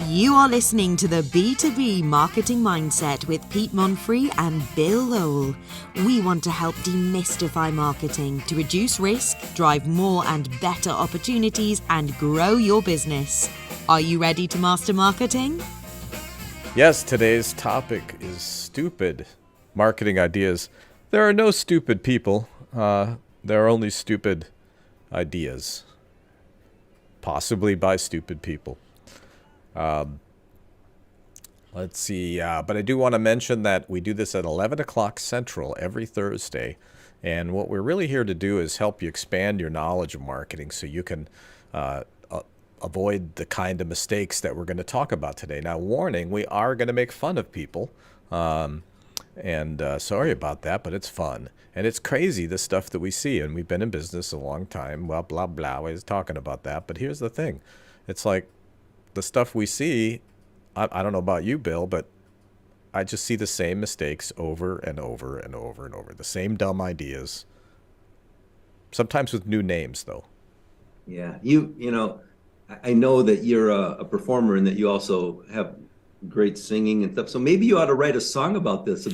You are listening to the B2B Marketing Mindset with Pete Monfre and Bill Lowell. We want to help demystify marketing to reduce risk, drive more and better opportunities, and grow your business. Are you ready to master marketing? Yes, today's topic is stupid marketing ideas. There are no stupid people. There are only stupid ideas, possibly by stupid people. Let's see, but I do want to mention that we do this at 11 o'clock Central every Thursday. And what we're really here to do is help you expand your knowledge of marketing so you can avoid the kind of mistakes that we're going to talk about today. Now, warning, we are going to make fun of people. And sorry about that, but it's fun. And it's crazy, the stuff that we see. And we've been in business a long time. Well, blah, blah, I was talking about that. But here's the thing. It's like the stuff we see, I don't know about you, Bill, but I just see the same mistakes over and over and over and over. The same dumb ideas. Sometimes with new names, though. Yeah, you know, I know that you're a performer and that you also have great singing and stuff. So maybe you ought to write a song about this,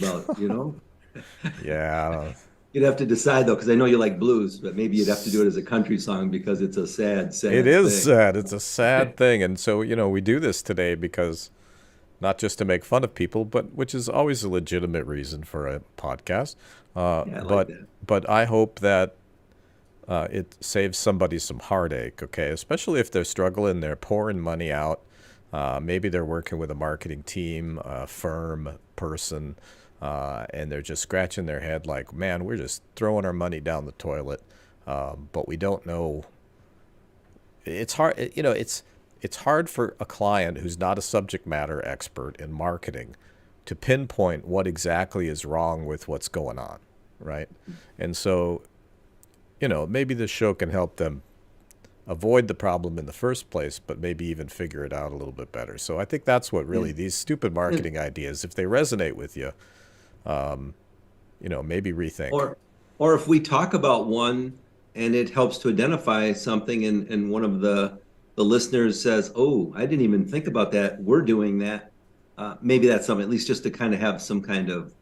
Yeah. You'd have to decide, though, because I know you like blues, but maybe you'd have to do it as a country song because it's a sad It is thing. sad. It's a sad thing. And so, we do this today because not just to make fun of people, but which is always a legitimate reason for a podcast. Yeah, I like that. But I hope that it saves somebody some heartache, okay? Especially if they're struggling, they're pouring money out. Maybe they're working with a marketing team, a firm, person, and they're just scratching their head like, man, we're just throwing our money down the toilet, but we don't know. It's hard, it's hard for a client who's not a subject matter expert in marketing to pinpoint what exactly is wrong with what's going on, right? And so, maybe this show can help them avoid the problem in the first place, but maybe even figure it out a little bit better. So I think that's what really these stupid marketing ideas, if they resonate with you, maybe rethink. Or if we talk about one and it helps to identify something and one of the listeners says, oh, I didn't even think about that. We're doing that. Maybe that's something, at least just to kind of have some kind of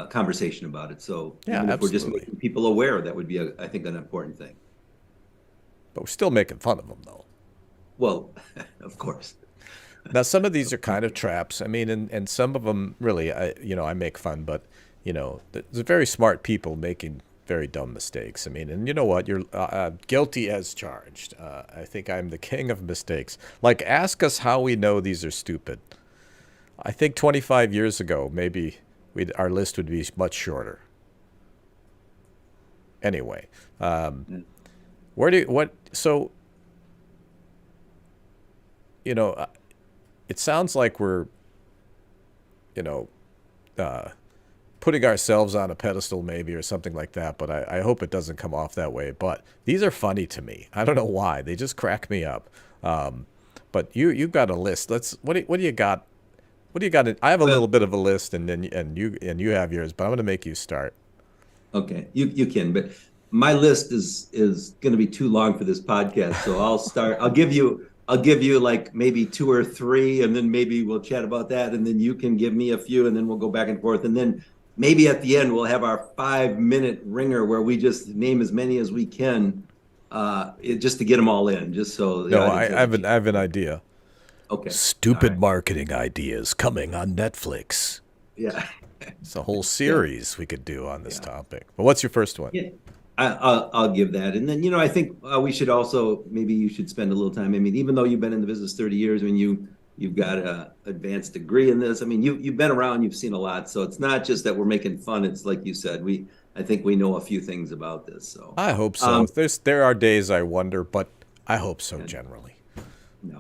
conversation about it. So Yeah, even if we're absolutely. just making people aware, that would be, I think, an important thing. But we're still making fun of them, though. Well, of course. Now, some of these are kind of traps. I mean, and some of them really, I make fun, but, there's very smart people making very dumb mistakes. I mean, and you know what? You're guilty as charged. I think I'm the king of mistakes. Like, ask us how we know these are stupid. I think 25 years ago, maybe our list would be much shorter. Anyway, it sounds like we're, putting ourselves on a pedestal maybe or something like that, but I hope it doesn't come off that way. But these are funny to me. I don't know why. They just crack me up. But you've got a list. What do you got? What do you got? I have a little bit of a list, and you have yours, but I'm going to make you start. Okay, you can, but my list is going to be too long for this podcast, so I'll start. I'll give you like maybe two or three, and then maybe we'll chat about that, and then you can give me a few, and then we'll go back and forth, and then maybe at the end we'll have our 5-minute ringer where we just name as many as we can, just to get them all in, just so. No, I have an idea. Okay. Stupid marketing ideas coming on Netflix. Yeah. It's a whole series we could do on this topic. But what's your first one? Yeah. I'll give that. And then, I think we should also, maybe you should spend a little time. I mean, even though you've been in the business 30 years, I mean, you've got an advanced degree in this. I mean, you've been around, you've seen a lot. So it's not just that we're making fun. It's like you said, I think we know a few things about this. So I hope so. There are days I wonder, but I hope so generally. No,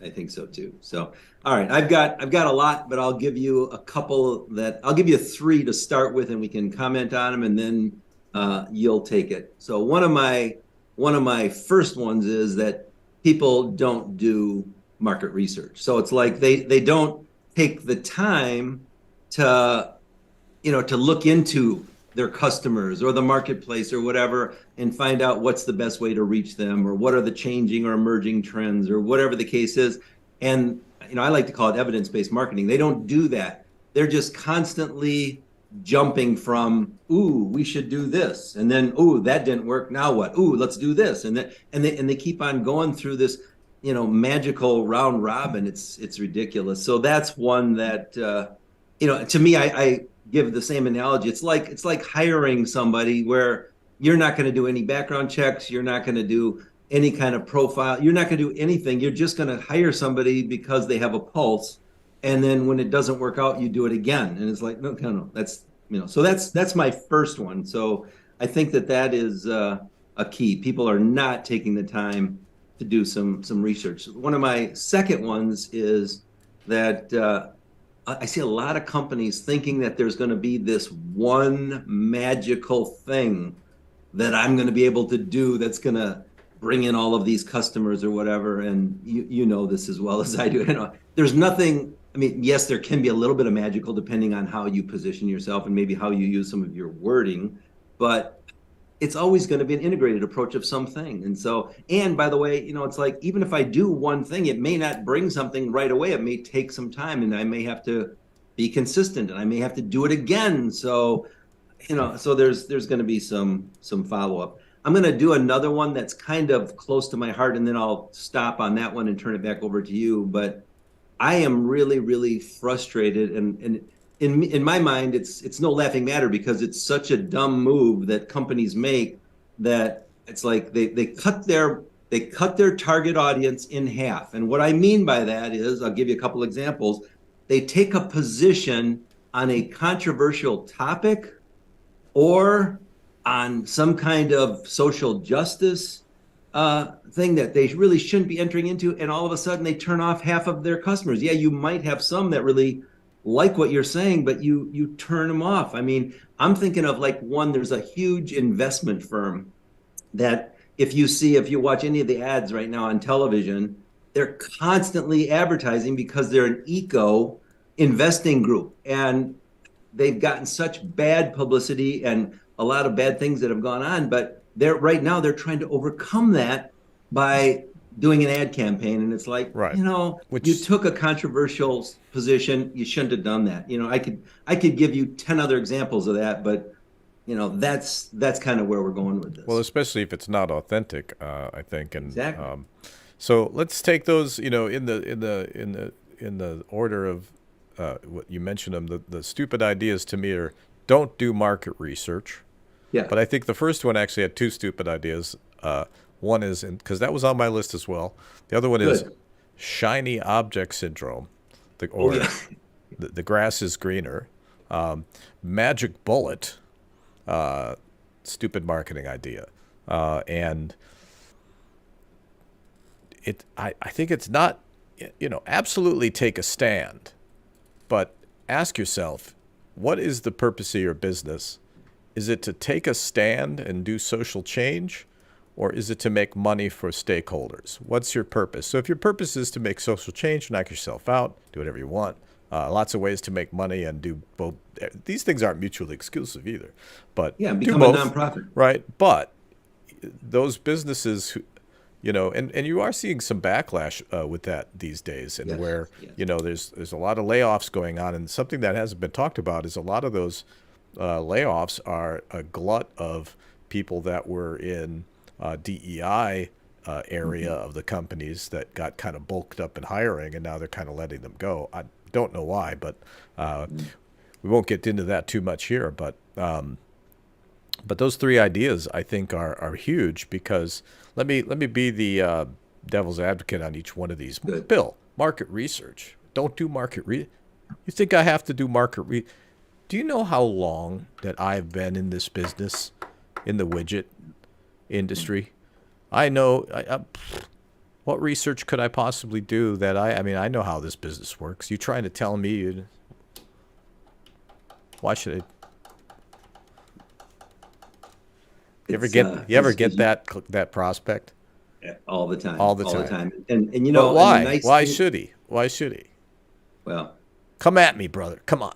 I think so too. So, all right, I've got a lot, but I'll give you I'll give you 3 to start with, and we can comment on them, and then you'll take it. So one of my first ones is that people don't do market research. So it's like they don't take the time to look into their customers or the marketplace or whatever and find out what's the best way to reach them or what are the changing or emerging trends or whatever the case is. And I like to call it evidence-based marketing. They don't do that. They're just constantly jumping from, ooh, we should do this, and then, ooh, that didn't work. Now what? Ooh, let's do this, and they keep on going through this, magical round robin. It's ridiculous. So that's one that, to me, I give the same analogy. It's like hiring somebody where you're not going to do any background checks. You're not going to do any kind of profile. You're not going to do anything. You're just going to hire somebody because they have a pulse. And then when it doesn't work out, you do it again. And it's like, no, so that's my first one. So I think that is a key. People are not taking the time to do some research. One of my second ones is that I see a lot of companies thinking that there's going to be this one magical thing that I'm going to be able to do that's going to bring in all of these customers or whatever. And you know this as well as I do. There's nothing. I mean, yes, there can be a little bit of magical depending on how you position yourself and maybe how you use some of your wording, but it's always going to be an integrated approach of something. And by the way, it's like, even if I do one thing, it may not bring something right away. It may take some time, and I may have to be consistent, and I may have to do it again. So, so there's going to be some follow-up. I'm going to do another one that's kind of close to my heart, and then I'll stop on that one and turn it back over to you. But I am really, really frustrated, and in my mind, it's no laughing matter, because it's such a dumb move that companies make, that it's like they cut their target audience in half. And what I mean by that is, I'll give you a couple examples. They take a position on a controversial topic or on some kind of social justice thing that they really shouldn't be entering into, and all of a sudden they turn off half of their customers. Yeah, you might have some that really like what you're saying, but you turn them off. I mean, I'm thinking of there's a huge investment firm that if you watch any of the ads right now on television, they're constantly advertising because they're an eco investing group, and they've gotten such bad publicity and a lot of bad things that have gone on, but they're trying to overcome that by doing an ad campaign. And it's like, right. You took a controversial position. You shouldn't have done that. I could give you 10 other examples of that, but that's kind of where we're going with this. Well, especially if it's not authentic, I think. And exactly. So let's take those, in the order of what you mentioned them. The stupid ideas to me are: don't do market research. Yeah. But I think the first one actually had two stupid ideas. One is, because that was on my list as well. The other one is shiny object syndrome, the grass is greener. Magic bullet, stupid marketing idea. And I think it's not, absolutely take a stand, but ask yourself, what is the purpose of your business? Is it to take a stand and do social change, or is it to make money for stakeholders? What's your purpose? So if your purpose is to make social change, knock yourself out, do whatever you want. Lots of ways to make money and do both. These things aren't mutually exclusive either. But become a nonprofit. Right. But those businesses, and you are seeing some backlash with that these days, and where, there's a lot of layoffs going on. And something that hasn't been talked about is a lot of those layoffs are a glut of people that were in DEI area of the companies that got kind of bulked up in hiring, and now they're kind of letting them go. I don't know why, but we won't get into that too much here. But those three ideas, I think, are huge, because let me be the devil's advocate on each one of these. Good. Bill, market research. Don't do market research. You think I have to do market research? Do you know how long that I've been in this business, in the widget industry? I know. What research could I possibly do that I know how this business works. You trying to tell me? Why should I? You ever get that prospect? All the time. All the time. And but why? And why should he? Why should he? Well, come at me, brother. Come on.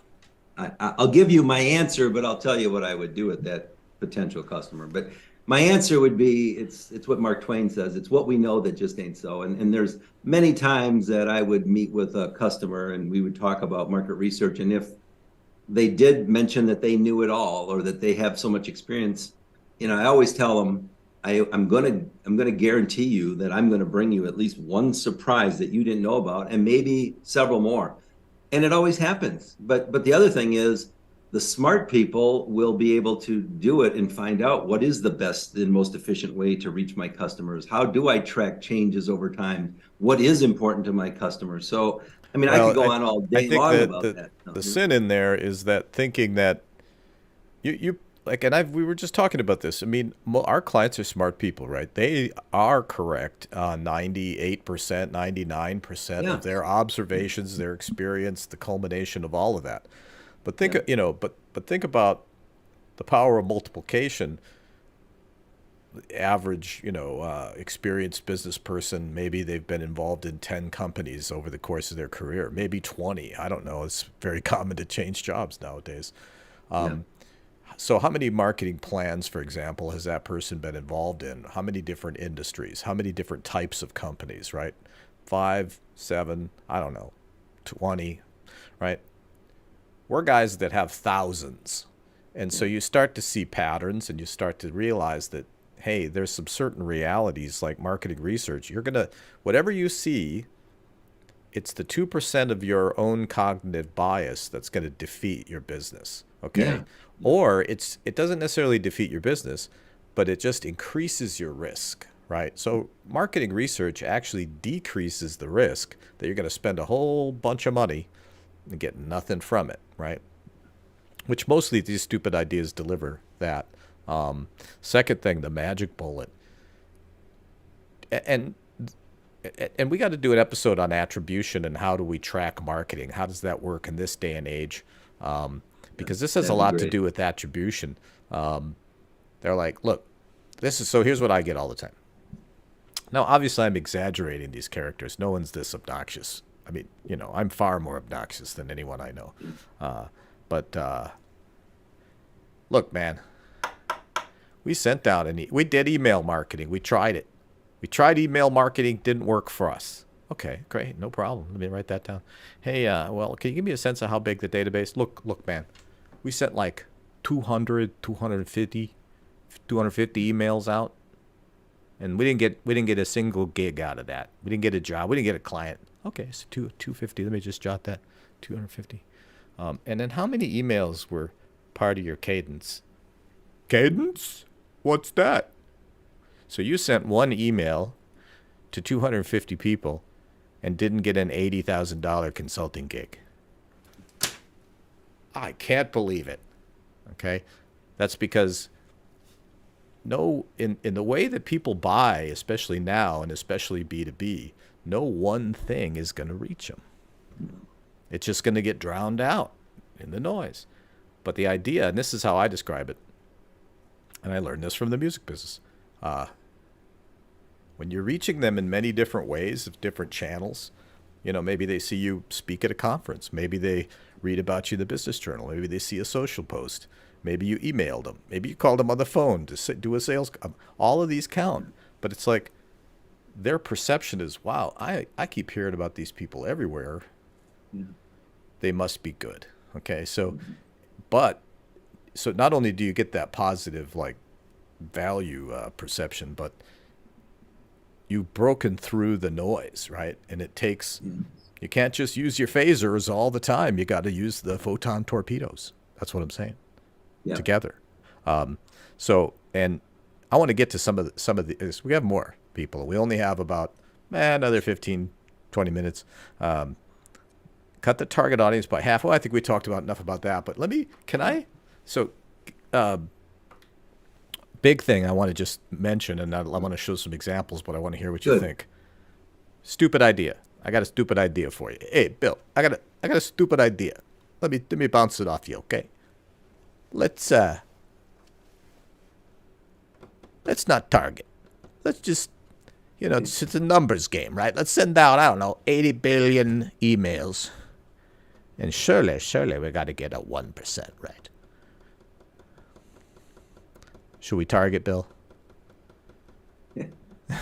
I'll give you my answer, but I'll tell you what I would do with that potential customer. But my answer would be it's what Mark Twain says. It's what we know that just ain't so. And there's many times that I would meet with a customer and we would talk about market research. And if they did mention that they knew it all or that they have so much experience, I always tell them, I'm gonna guarantee you that I'm gonna bring you at least one surprise that you didn't know about, and maybe several more. And it always happens. But the other thing is, the smart people will be able to do it and find out what is the best and most efficient way to reach my customers. How do I track changes over time? What is important to my customers? So, I mean, I could go on all I day think long that about that. the sin in there is that thinking that you like, and we were just talking about this. I mean, our clients are smart people, right? They are correct 98%, 99% Yeah. of their observations, their experience, the culmination of all of that. But think, but think about the power of multiplication. The average, experienced business person, maybe they've been involved in 10 companies over the course of their career, maybe 20. I don't know. It's very common to change jobs nowadays. Yeah. So how many marketing plans, for example, has that person been involved in? How many different industries? How many different types of companies, right? 5, 7, I don't know, 20, right? We're guys that have thousands. And so you start to see patterns and you start to realize that, hey, there's some certain realities like marketing research. Whatever you see, it's the 2% of your own cognitive bias that's going to defeat your business. Okay. Yeah. Or it doesn't necessarily defeat your business, but it just increases your risk, right? So marketing research actually decreases the risk that you're going to spend a whole bunch of money and get nothing from it, right? Which mostly these stupid ideas deliver that. Second thing, the magic bullet. And we got to do an episode on attribution and how do we track marketing? How does that work in this day and age? Because this has a lot to do with attribution. They're like, look, here's what I get all the time. Now, obviously, I'm exaggerating these characters. No one's this obnoxious. I mean, I'm far more obnoxious than anyone I know. But look, man, we sent out we did email marketing. We tried it. We tried email marketing. Didn't work for us. Okay, great. No problem. Let me write that down. Hey, well, can you give me a sense of how big the database? Look, man, we sent like 200, 250 emails out, and we didn't get a single gig out of that. We didn't get a job. We didn't get a client. Okay, so 250. Let me just jot that. 250. And then how many emails were part of your cadence? Cadence? What's that? So you sent one email to 250 people and didn't get an $80,000 consulting gig. I can't believe it. Okay? That's because in the way that people buy, especially now and especially B2B, no one thing is going to reach them. It's just going to get drowned out in the noise. But the idea, and this is how I describe it, and I learned this from the music business, when you're reaching them in many different ways of different channels, maybe they see you speak at a conference. Maybe they read about you in the business journal. Maybe they see a social post. Maybe you emailed them. Maybe you called them on the phone to do a sales. All of these count. But it's like their perception is, wow, I keep hearing about these people everywhere. Mm-hmm. They must be good. Okay, so not only do you get that positive value perception, but you've broken through the noise, right? And it takes, you can't just use your phasers all the time. You got to use the photon torpedoes. That's what I'm saying. Yeah. Together. So, and I want to get to some of the, we have more people. We only have about another 15, 20 minutes. Cut the target audience by half. Well, I think we talked about enough about that, but big thing I want to just mention, and I want to show some examples, but I want to hear what you think. Stupid idea. I got a stupid idea for you. Hey, Bill, I got a stupid idea. Let me bounce it off you, okay? Let's not target. Let's just, it's a numbers game, right? Let's send out, 80 billion emails. And surely we got to get a 1%, right? Should we target, Bill?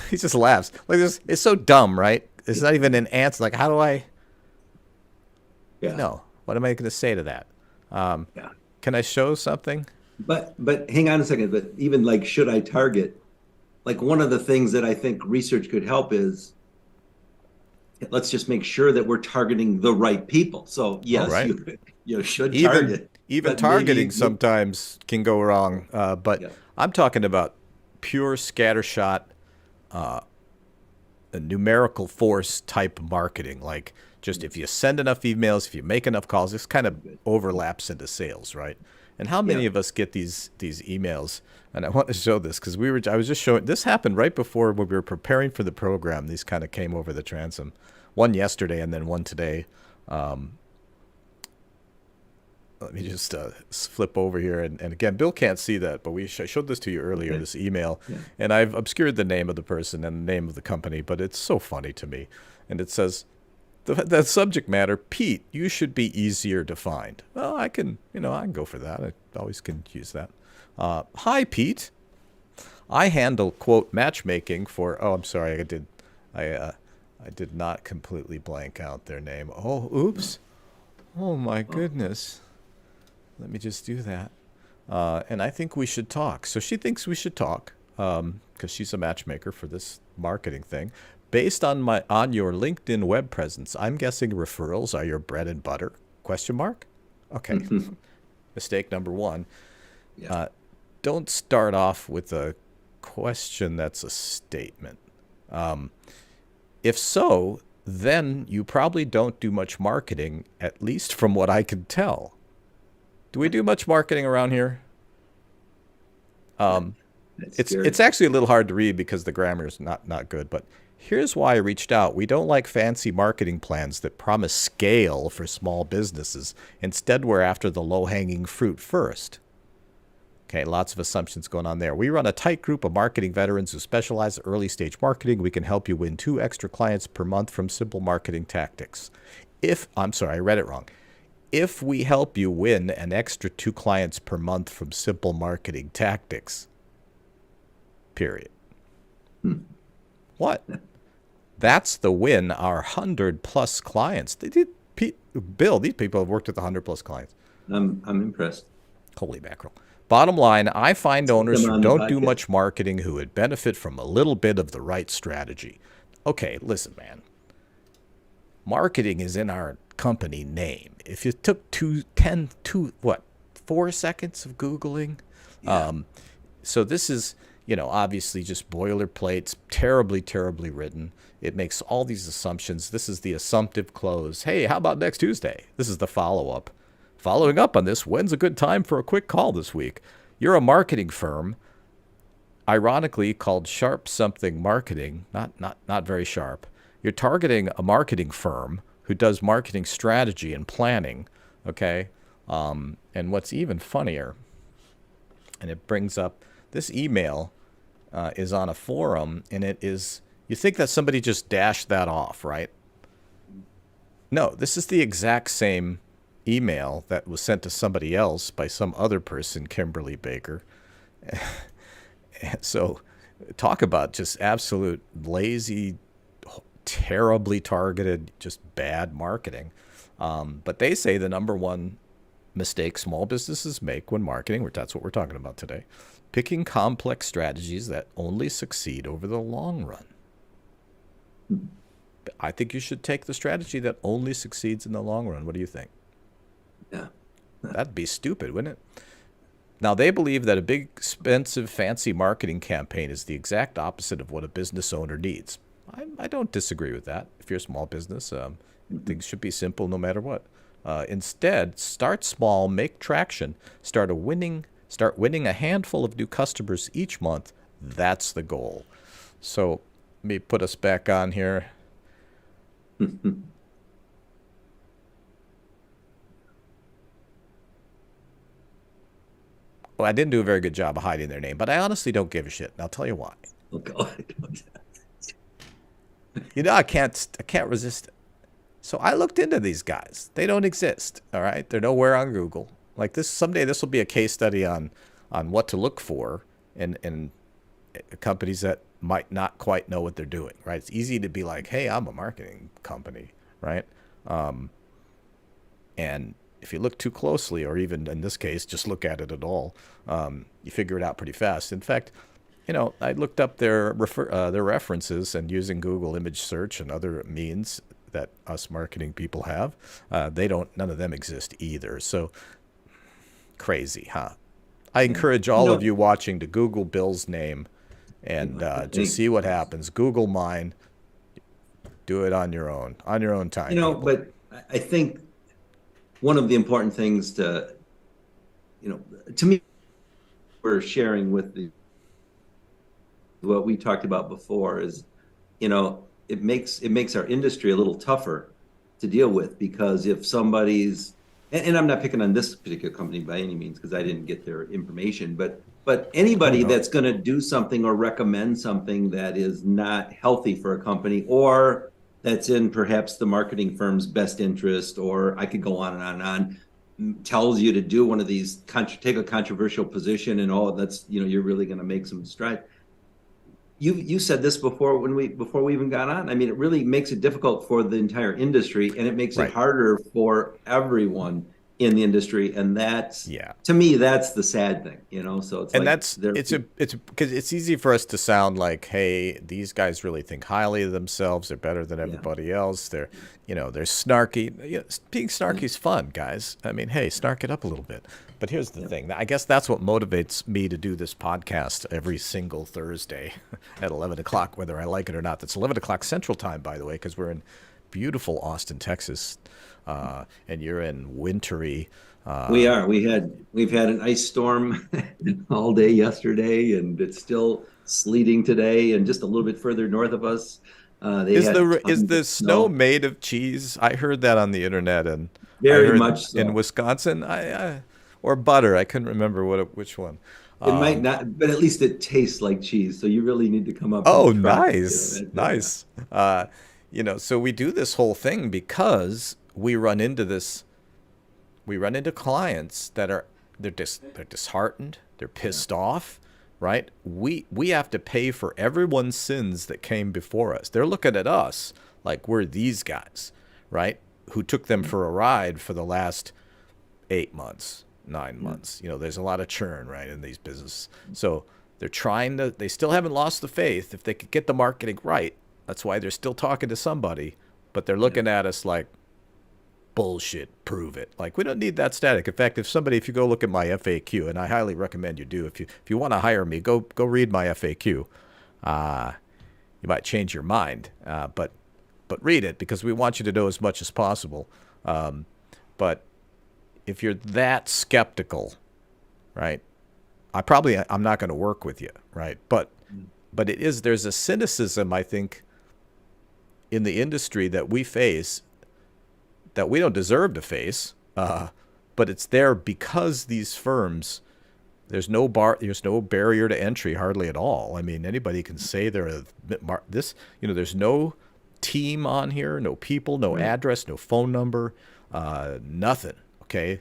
He just laughs. Like this, it's so dumb, right? It's not even an answer. Like, how do I? Yeah. No. What am I going to say to that? Yeah. Can I show something? But hang on a second. But even like, should I target? Like one of the things that I think research could help is let's just make sure that we're targeting the right people. So yes, right. you should target. Even but targeting maybe, sometimes can go wrong. But yeah. I'm talking about pure scattershot, a numerical force type marketing. Like just if you send enough emails, if you make enough calls, this kind of overlaps into sales, right? And how many of us get these emails? And I want to show this because I was just showing, this happened right before when we were preparing for the program. These kind of came over the transom. One yesterday and then one today. Let me just flip over here. And again, Bill can't see that, but I showed this to you earlier, this email. Yeah. And I've obscured the name of the person and the name of the company, but it's so funny to me. And it says, the subject matter, Pete, you should be easier to find. Well, I can go for that. I always can use that. Hi, Pete. I handle, quote, matchmaking for, oh, I'm sorry, I did not completely blank out their name. Oh, oops. Oh, my goodness. Let me just do that. And I think we should talk. So she thinks we should talk because she's a matchmaker for this marketing thing. Based on your LinkedIn web presence, I'm guessing referrals are your bread and butter? Question mark? Okay. Mistake number one. Yeah. Don't start off with a question that's a statement. If so, then you probably don't do much marketing, at least from what I can tell. Do we do much marketing around here? It's actually a little hard to read because the grammar is not good, but here's why I reached out. We don't like fancy marketing plans that promise scale for small businesses. Instead, we're after the low-hanging fruit first. Okay, lots of assumptions going on there. We run a tight group of marketing veterans who specialize in early-stage marketing. We can help you win 2 extra clients per month from simple marketing tactics. I'm sorry, I read it wrong. If we help you win an extra 2 clients per month from simple marketing tactics, period. What? That's the win, our 100+ clients. Bill, these people have worked with 100+ clients. I'm impressed. Holy mackerel. Bottom line, I find owners who don't do much marketing who would benefit from a little bit of the right strategy. Okay, listen, man. Marketing is in our company name. If you took 4 seconds of Googling. Yeah. So this is, obviously just boilerplate. It's terribly, terribly written. It makes all these assumptions. This is the assumptive close. Hey, how about next Tuesday? This is the follow-up. Following up on this, when's a good time for a quick call this week? You're a marketing firm, ironically called Sharp Something Marketing, not very sharp. You're targeting a marketing firm who does marketing strategy and planning, okay? And what's even funnier, and it brings up this email is on a forum, and it is, you think that somebody just dashed that off, right? No, this is the exact same email that was sent to somebody else by some other person, Kimberly Baker. And so talk about just absolute lazy, terribly targeted, just bad marketing. But they say the number one mistake small businesses make when marketing, that's what we're talking about today, picking complex strategies that only succeed over the long run. I think you should take the strategy that only succeeds in the long run. What do you think? Yeah. That'd be stupid, wouldn't it? Now, they believe that a big, expensive, fancy marketing campaign is the exact opposite of what a business owner needs. I don't disagree with that. If you're a small business, things should be simple no matter what. Instead, start small, make traction, start winning a handful of new customers each month. That's the goal. So let me put us back on here. Well, I didn't do a very good job of hiding their name, but I honestly don't give a shit. And I'll tell you why. Oh, God. I can't resist it. So I looked into these guys. They don't exist. All right. They're nowhere on Google. Like this, someday this will be a case study on what to look for in companies that might not quite know what they're doing, right? It's easy to be like, hey, I'm a marketing company, right? And if you look too closely, or even in this case, just look at it at all, you figure it out pretty fast. In fact, I looked up their references, and using Google image search and other means that us marketing people have, none of them exist either. So crazy, huh? I encourage all of you watching to Google Bill's name and just see what happens. Google mine. Do it on your own time. But I think one of the important things to me, we're sharing with what we talked about before is, it makes our industry a little tougher to deal with, because if somebody's, and I'm not picking on this particular company by any means, because I didn't get their information, but anybody that's going to do something or recommend something that is not healthy for a company, or that's in perhaps the marketing firm's best interest, or I could go on and on and on, tells you to do one of these, take a controversial position, and that's, you're really going to make some strides. You said this before before we even got on. I mean, it really makes it difficult for the entire industry, and it makes it harder for everyone in the industry, and that's, to me, that's the sad thing, So it's it's because it's easy for us to sound like, hey, these guys really think highly of themselves. They're better than everybody else. They're they're snarky. Being snarky is fun, guys. I mean, hey, snark it up a little bit. But here's the thing. I guess that's what motivates me to do this podcast every single Thursday at 11 o'clock, whether I like it or not. That's 11 o'clock Central Time, by the way, because we're in beautiful Austin, Texas, and you're in wintry. We are. We've had an ice storm all day yesterday, and it's still sleeting today. And just a little bit further north of us, is the snow made of cheese? I heard that on the internet, and very much so. In Wisconsin. Or butter. I couldn't remember which one. It might not, but at least it tastes like cheese. So you really need to come up. Oh, nice, nice. So we do this whole thing because we run into this. We run into clients that they're disheartened. They're pissed off, right? We have to pay for everyone's sins that came before us. They're looking at us like we're these guys, right? Who took them for a ride for the last 8 months. 9 months. There's a lot of churn, right, in these businesses. So they still haven't lost the faith. If they could get the marketing right, that's why they're still talking to somebody, but they're looking at us like, bullshit, prove it. Like, we don't need that static. In fact, if you go look at my FAQ, and I highly recommend you do, if you want to hire me, go read my FAQ. You might change your mind, but read it, because we want you to know as much as possible. But if you're that skeptical, right, I'm not going to work with you, right? But there's a cynicism, I think, in the industry that we face that we don't deserve to face, but it's there because these firms, there's no barrier to entry hardly at all. I mean, anybody can say there's no team on here, no people, no address, no phone number, nothing. Okay,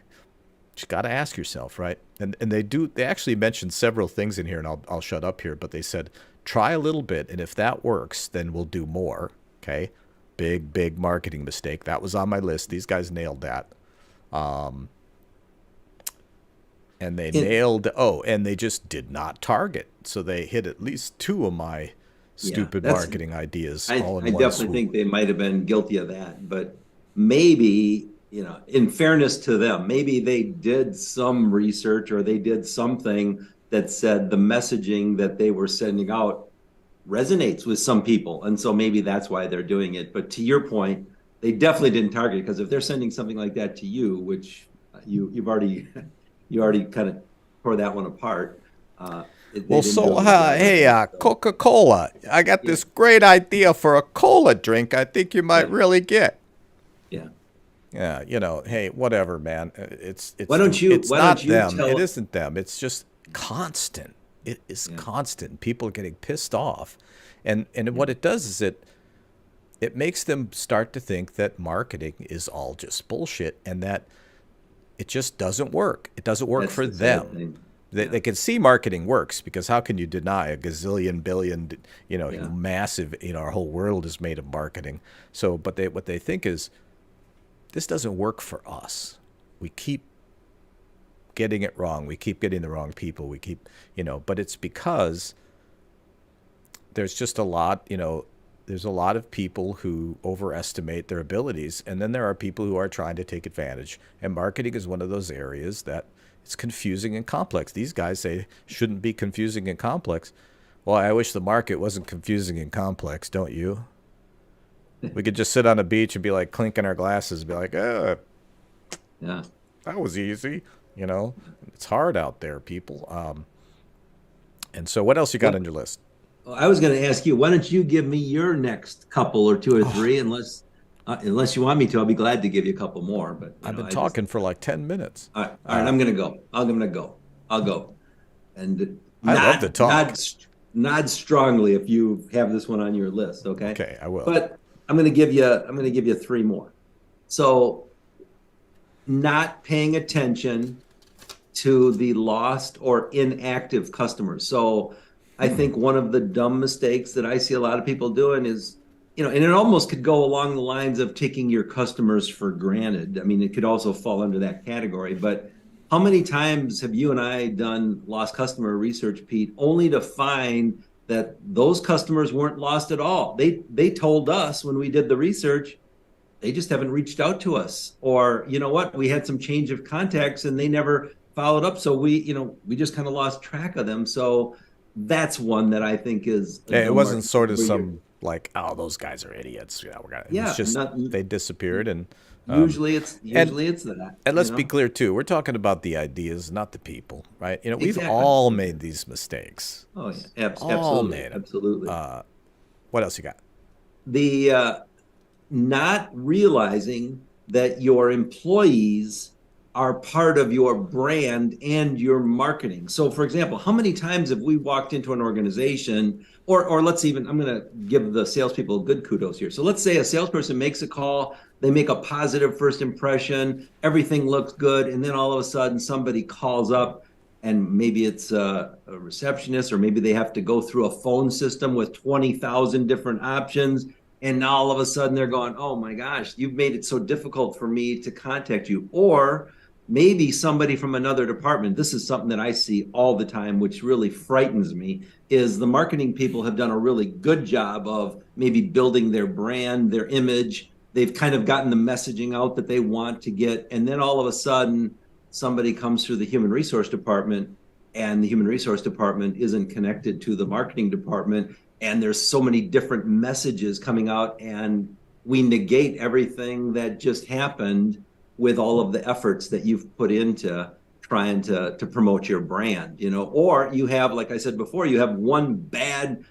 just got to ask yourself, right? And they actually mentioned several things in here, and I'll shut up here, but they said, try a little bit, and if that works, then we'll do more. Okay, big marketing mistake. That was on my list. These guys nailed that. And they just did not target. So they hit at least 2 of my stupid marketing ideas all in one swoop. I definitely think they might have been guilty of that, but maybe, in fairness to them, maybe they did some research, or they did something that said the messaging that they were sending out resonates with some people. And so maybe that's why they're doing it. But to your point, they definitely didn't target, because if they're sending something like that to you, which you already kind of tore that one apart. Hey, Coca-Cola, I got this great idea for a cola drink I think you might really get. Yeah, hey, whatever, man. It's not them. It isn't them. It's just constant. It is constant. People are getting pissed off. And what it does is it makes them start to think that marketing is all just bullshit, and that it just doesn't work. It doesn't work for them. They can see marketing works, because how can you deny a gazillion billion, Yeah. massive, our whole world is made of marketing. So, but what they think is, this doesn't work for us. We keep getting it wrong. We keep getting the wrong people. We keep, but it's because there's just a lot, there's a lot of people who overestimate their abilities. And then there are people who are trying to take advantage. And marketing is one of those areas that it's confusing and complex. These guys say shouldn't be confusing and complex. Well, I wish the market wasn't confusing and complex, don't you? We could just sit on a beach and be like clinking our glasses and be like, Yeah. that was easy. It's hard out there, people. And so what else you got on your list? Well, I was going to ask you, why don't you give me your next couple or two or three, unless you want me to. I'll be glad to give you a couple more. But I've been talking for like 10 minutes. All right, I'm going to go. I'll go. And I love to talk. Nod strongly if you have this one on your list. Okay. Okay, I will. But I'm going to give you three more. So, not paying attention to the lost or inactive customers. So I think one of the dumb mistakes that I see a lot of people doing is, and it almost could go along the lines of taking your customers for granted. I mean, it could also fall under that category. But how many times have you and I done lost customer research, Pete, only to find that those customers weren't lost at all? They told us when we did the research, they just haven't reached out to us. Or, you know what, we had some change of contacts and they never followed up. So we just kind of lost track of them. So that's one that I think is. It wasn't sort of some like, oh, those guys are idiots. It's just they disappeared. And usually it's that. And let's be clear too. We're talking about the ideas, not the people, right? We've all made these mistakes. Oh yeah, all absolutely, made them. Absolutely. What else you got? The not realizing that your employees are part of your brand and your marketing. So for example, how many times have we walked into an organization, or I'm going to give the salespeople good kudos here. So let's say a salesperson makes a call, they make a positive first impression, everything looks good, and then all of a sudden somebody calls up, and maybe it's a receptionist, or maybe they have to go through a phone system with 20,000 different options. And now all of a sudden they're going, oh my gosh, you've made it so difficult for me to contact you. Or maybe somebody from another department. This is something that I see all the time, which really frightens me, is the marketing people have done a really good job of maybe building their brand, their image. They've kind of gotten the messaging out that they want to get. And then all of a sudden somebody comes through the human resource department, and the human resource department isn't connected to the marketing department. And there's so many different messages coming out, and we negate everything that just happened with all of the efforts that you've put into trying to promote your brand, or you have, like I said before, you have one bad,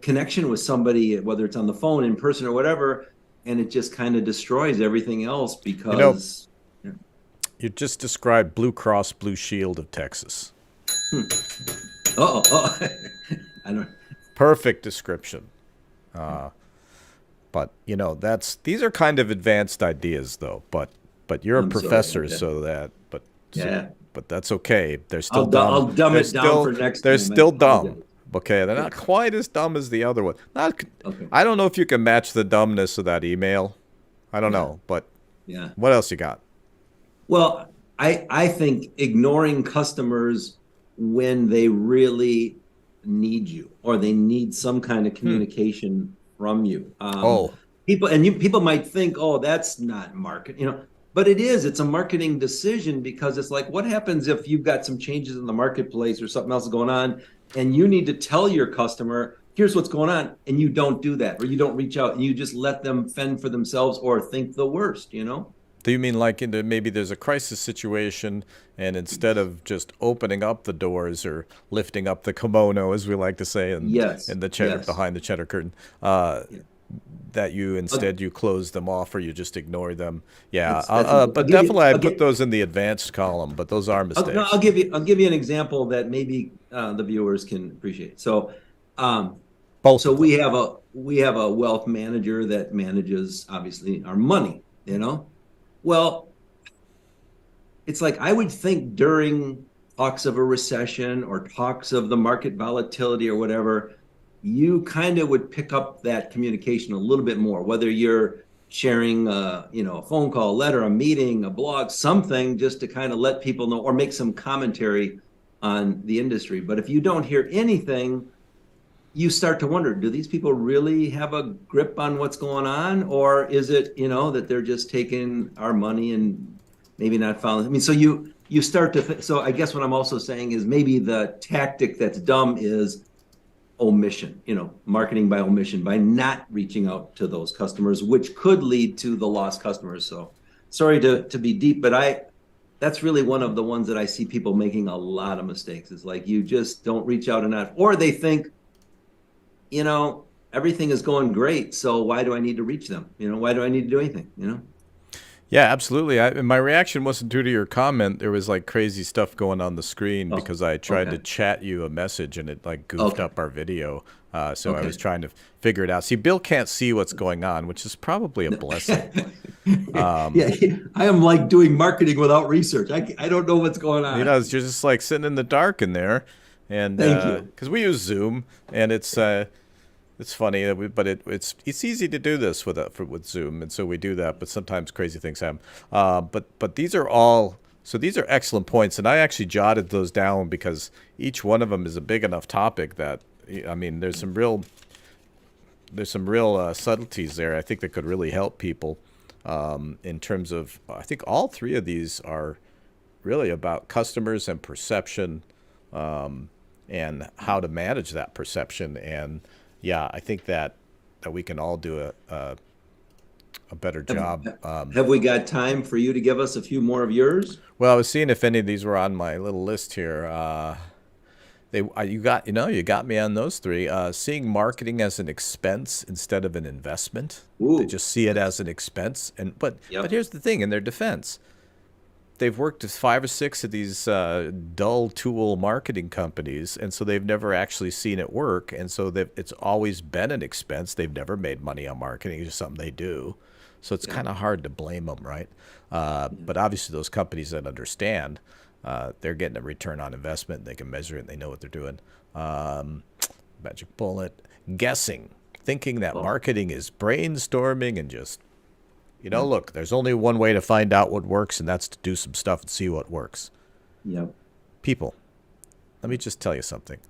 connection with somebody, whether it's on the phone, in person, or whatever, and it just kind of destroys everything else because. You just described Blue Cross Blue Shield of Texas. I don't. Perfect description. But these are kind of advanced ideas though, but you're a professor, but that's okay. They're still dumb. I'll dumb it down for next time. They're still dumb. Okay, they're not quite as dumb as the other one. I don't know if you can match the dumbness of that email. I don't know, but what else you got? Well, I think ignoring customers when they really need you, or they need some kind of communication from you. People might think, oh, that's not market, but it is. It's a marketing decision, because it's like, what happens if you've got some changes in the marketplace or something else going on, and you need to tell your customer, here's what's going on, and you don't do that, or you don't reach out and you just let them fend for themselves or think the worst, Do you mean like maybe there's a crisis situation, and instead of just opening up the doors or lifting up the kimono, as we like to say, in the cheddar, behind the cheddar curtain, that you close them off, or you just ignore them? Yeah, but definitely I put those in the advanced column. But those are mistakes. I'll give you an example that maybe the viewers can appreciate. So, we have a wealth manager that manages obviously our money. Well, it's like, I would think during talks of a recession or talks of the market volatility or whatever, you kind of would pick up that communication a little bit more, whether you're sharing a phone call, a letter, a meeting, a blog, something just to kind of let people know or make some commentary on the industry. But if you don't hear anything, you start to wonder, do these people really have a grip on what's going on? Or is it, that they're just taking our money and maybe not following? I mean, so you start to, so I guess what I'm also saying is maybe the tactic that's dumb is omission, marketing by omission, by not reaching out to those customers, which could lead to the lost customers. So sorry to be deep, but that's really one of the ones that I see people making a lot of mistakes. It's like, you just don't reach out enough, or they think, everything is going great, so why do I need to reach them? Why do I need to do anything? Yeah, absolutely. My reaction wasn't due to your comment. There was like crazy stuff going on the screen because I tried to chat you a message and it like goofed up our video. So I was trying to figure it out. See, Bill can't see what's going on, which is probably a blessing. Yeah, I am like doing marketing without research. I don't know what's going on. You're just like sitting in the dark in there. And thank you. Because we use Zoom, and it's funny, but it's easy to do this with Zoom, and so we do that. But sometimes crazy things happen. But these are these are excellent points, and I actually jotted those down because each one of them is a big enough topic that there's some real subtleties there. I think that could really help people in terms of. I think all three of these are really about customers and perception, and how to manage that perception. And yeah, I think that we can all do a better job. Have we got time for you to give us a few more of yours? Well, I was seeing if any of these were on my little list here. You got me on those three. Seeing marketing as an expense instead of an investment. Ooh. They just see it as an expense. But here's the thing: in their defense, they've worked with 5 or 6 of these dull tool marketing companies, and so they've never actually seen it work. And so it's always been an expense. They've never made money on marketing. It's just something they do. So it's kind of hard to blame them, right? But obviously those companies that understand, they're getting a return on investment. They can measure it, and they know what they're doing. Magic bullet. Guessing. Thinking that marketing is brainstorming and just... look, there's only one way to find out what works, and that's to do some stuff and see what works. Yep. People, let me just tell you something.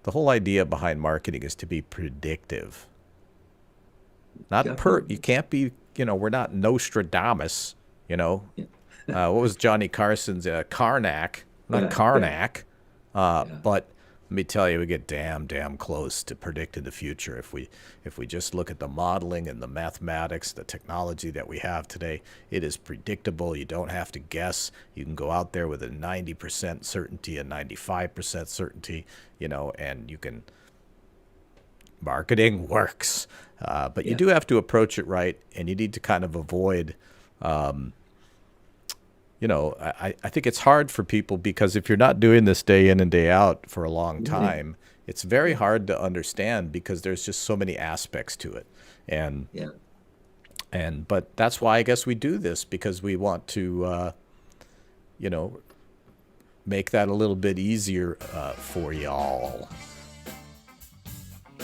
The whole idea behind marketing is to be predictive. You can't be, we're not Nostradamus, What was Johnny Carson's Karnak? Not Karnak. But let me tell you, we get damn close to predicting the future if we just look at the modeling and the mathematics, the technology that we have today. It is predictable. You don't have to guess. You can go out there with a 90% certainty, a 95% certainty, and you can. Marketing works, but you do have to approach it right, and you need to kind of avoid. I think it's hard for people because if you're not doing this day in and day out for a long time, it's very hard to understand because there's just so many aspects to it. But that's why I guess we do this, because we want to, make that a little bit easier for y'all.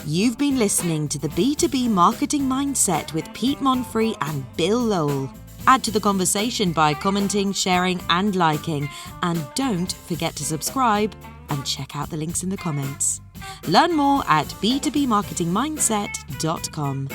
You've been listening to the B2B Marketing Mindset with Pete Monfre and Bill Lowell. Add to the conversation by commenting, sharing, and liking. And don't forget to subscribe and check out the links in the comments. Learn more at b2bmarketingmindset.com.